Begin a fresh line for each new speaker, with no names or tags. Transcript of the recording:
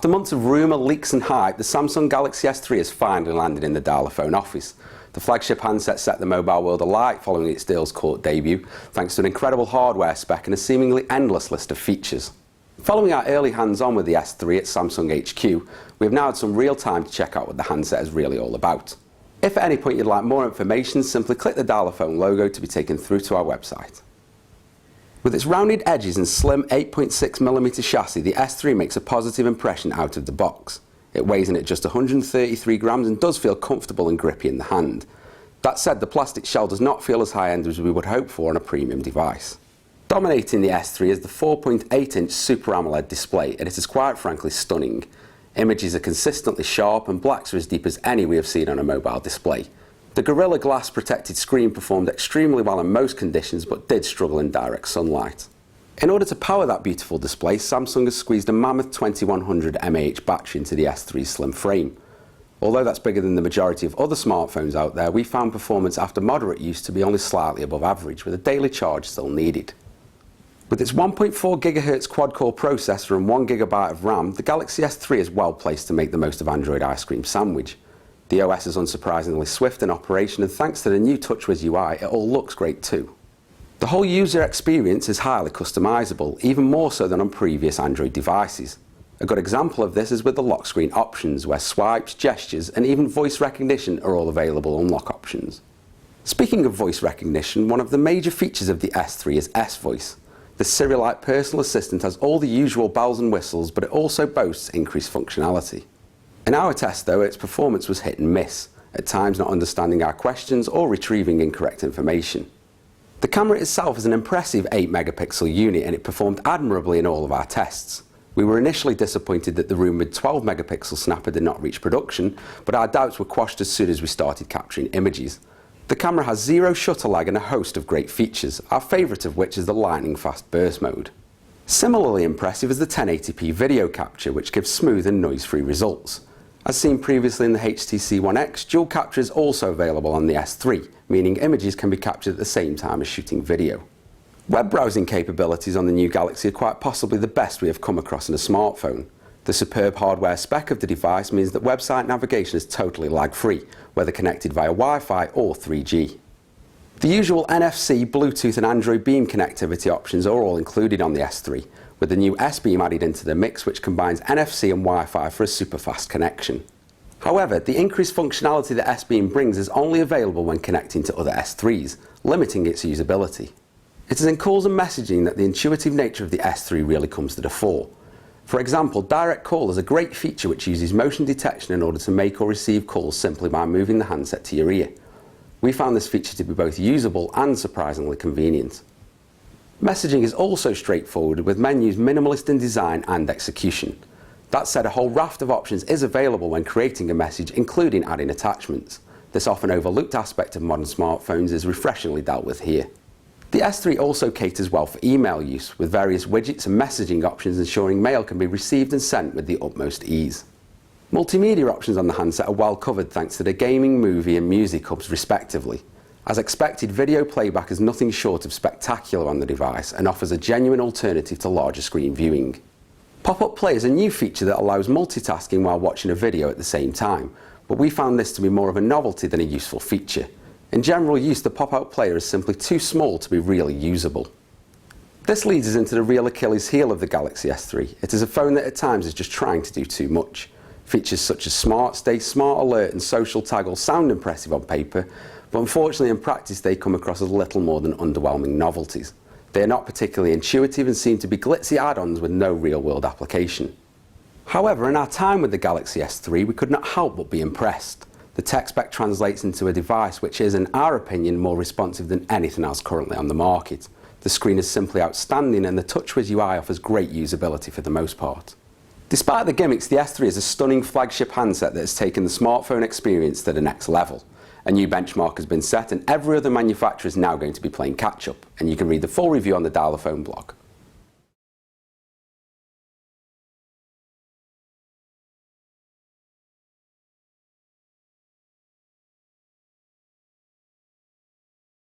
After months of rumour, leaks and hype, the Samsung Galaxy S3 has finally landed in the Dialaphone office. The flagship handset set the mobile world alight following its Deals Court debut, thanks to an incredible hardware spec and a seemingly endless list of features. Following our early hands-on with the S3 at Samsung HQ, we have now had some real time to check out what the handset is really all about. If at any point you'd like more information, simply click the Dialaphone logo to be taken through to our website. With its rounded edges and slim 8.6mm chassis, the S3 makes a positive impression out of the box. It weighs in at just 133 grams and does feel comfortable and grippy in the hand. That said, the plastic shell does not feel as high-end as we would hope for on a premium device. Dominating the S3 is the 4.8-inch Super AMOLED display, and it is quite frankly stunning. Images are consistently sharp and blacks are as deep as any we have seen on a mobile display. The Gorilla Glass protected screen performed extremely well in most conditions but did struggle in direct sunlight. In order to power that beautiful display, Samsung has squeezed a mammoth 2100 mAh battery into the S3's slim frame. Although that's bigger than the majority of other smartphones out there, we found performance after moderate use to be only slightly above average, with a daily charge still needed. With its 1.4 GHz quad-core processor and 1 GB of RAM, the Galaxy S3 is well placed to make the most of Android ice cream sandwich. The OS is unsurprisingly swift in operation, and thanks to the new TouchWiz UI, it all looks great too. The whole user experience is highly customizable, even more so than on previous Android devices. A good example of this is with the lock screen options, where swipes, gestures, and even voice recognition are all available on lock options. Speaking of voice recognition, one of the major features of the S3 is S-Voice. The Siri-like personal assistant has all the usual bells and whistles, but it also boasts increased functionality. In our test though, its performance was hit and miss, at times not understanding our questions or retrieving incorrect information. The camera itself is an impressive 8-megapixel unit, and it performed admirably in all of our tests. We were initially disappointed that the rumoured 12-megapixel snapper did not reach production, but our doubts were quashed as soon as we started capturing images. The camera has zero shutter lag and a host of great features, our favourite of which is the lightning fast burst mode. Similarly impressive is the 1080p video capture, which gives smooth and noise-free results. As seen previously in the HTC One X, dual capture is also available on the S3, meaning images can be captured at the same time as shooting video. Web browsing capabilities on the new Galaxy are quite possibly the best we have come across in a smartphone. The superb hardware spec of the device means that website navigation is totally lag-free, whether connected via Wi-Fi or 3G. The usual NFC, Bluetooth and Android Beam connectivity options are all included on the S3, with the new S-Beam added into the mix, which combines NFC and Wi-Fi for a super fast connection. However, the increased functionality that S-Beam brings is only available when connecting to other S3s, limiting its usability. It is in calls and messaging that the intuitive nature of the S3 really comes to the fore. For example, Direct Call is a great feature which uses motion detection in order to make or receive calls simply by moving the handset to your ear. We found this feature to be both usable and surprisingly convenient. Messaging is also straightforward, with menus minimalist in design and execution. That said, a whole raft of options is available when creating a message, including adding attachments. This often overlooked aspect of modern smartphones is refreshingly dealt with here. The S3 also caters well for email use, with various widgets and messaging options ensuring mail can be received and sent with the utmost ease. Multimedia options on the handset are well covered thanks to the gaming, movie and music hubs respectively. As expected, video playback is nothing short of spectacular on the device and offers a genuine alternative to larger screen viewing. Pop-up play is a new feature that allows multitasking while watching a video at the same time, but we found this to be more of a novelty than a useful feature. In general use, the pop-out player is simply too small to be really usable. This leads us into the real Achilles heel of the Galaxy S3. It is a phone that at times is just trying to do too much. Features such as Smart Stay, Smart Alert and Social Tag all sound impressive on paper, but unfortunately in practice they come across as little more than underwhelming novelties. They are not particularly intuitive and seem to be glitzy add-ons with no real-world application. However, in our time with the Galaxy S3 we could not help but be impressed. The tech spec translates into a device which is, in our opinion, more responsive than anything else currently on the market. The screen is simply outstanding and the TouchWiz UI offers great usability for the most part. Despite the gimmicks, the S3 is a stunning flagship handset that has taken the smartphone experience to the next level. A new benchmark has been set and every other manufacturer is now going to be playing catch-up, and you can read the full review on the Dialaphone blog.